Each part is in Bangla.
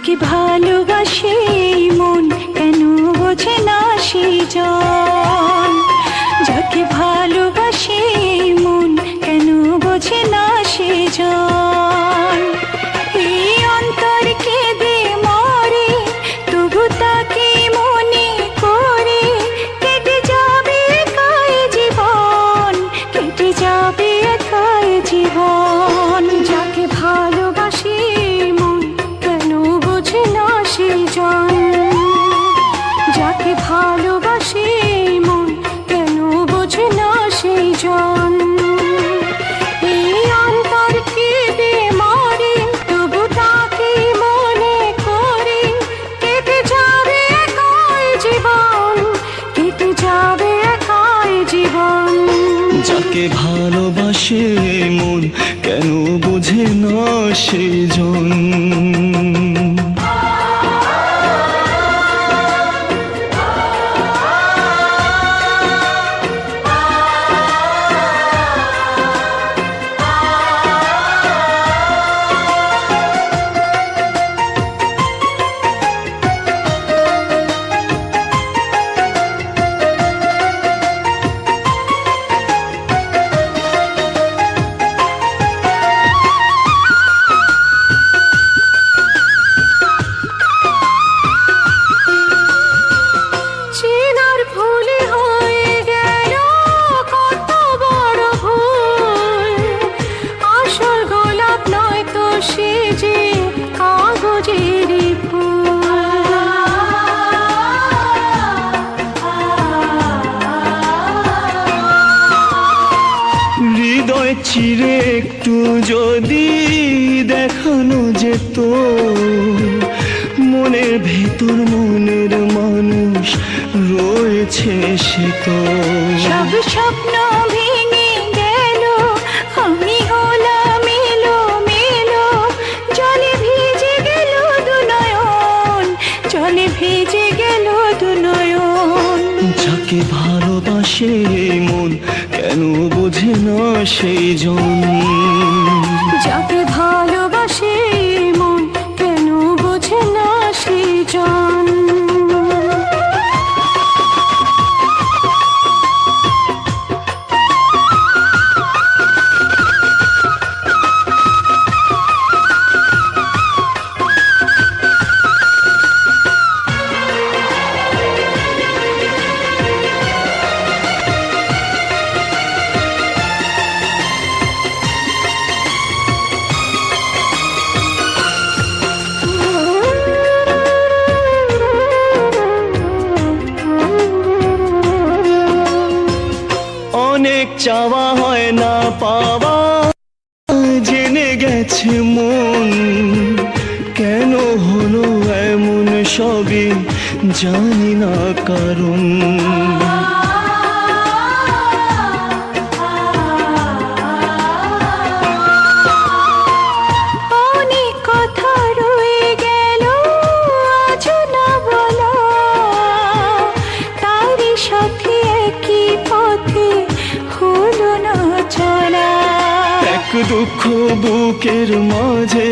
যাকে ভালোবাসে মন কেন বোঝে না সেই জন, যাকে ভালোবাসে মন কেন বোঝে না সেই জন। এই অন্তর কেঁদে মরে তবু তাকে মনে করে, কেটে যাবে একাই জীবন, কেটে যাবে একাই জীবন। যাকে ভালোবাসে মন কেন বোঝে না সেই জন, যাকে ভালোবাসে মন কেন বোঝে না সেই জন। এই অন্তর কেঁদে মরে তবু তাকে মনে করে, কেটে যাবে একাই জীবন, কেটে যাবে একাই জীবন। যাকে ভালোবাসে মন কেন বোঝে না সেই জন। চেনার ভুলে হয়ে গেল কত বড় ভুল, আসল গোলাপ নয় তো সে যে কাগজেরই ফুল। হৃদয় চিরে একটু যদি দেখানো যেত, মনের ভেতর মনের মানুষ রয়েছে সে তো। সব স্বপ্ন ভেঙে গেল, আমি হলাম এলো মেলো, জলে ভিজে গেল দু নয়ন, জলে ভিজে গেল দু নয়ন। যাকে ভালোবাসে মন কেন বোঝে না সেই জন, যাকে ভালোবাসে মন কেন বোঝে না সেই জন। অনেক চাওয়া হয় না পাওয়া, জেনে গেছে মন কেন হলো এমন সবই জানি না কারণ। অনেক কথা রয়ে গেল আজ না বলা, তারই সাথে একই পথে হলো না চলা। এক দুঃখ বুকের মাঝে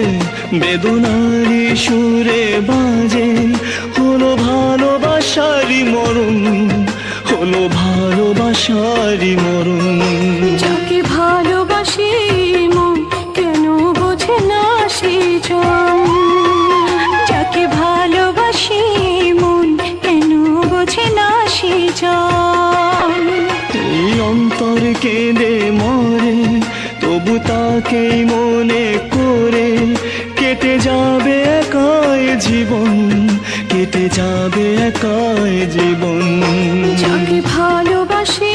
বেদনারি সুরে বাজে, হলো ভালোবাসারি মরণ, হলো ভালোবাসারি মরণ। যাকে ভালোবাসে মন কেন বোঝে না সেই জন, যাকে ভালোবাসে মন কেন বোঝে না সেই জন। এই অন্তর কেঁদে মরে তবু তাকেই মনে করে, কেটে যাবে একাই জীবন, কেটে যাবে একাই জীবন। যাকে ভালোবাসে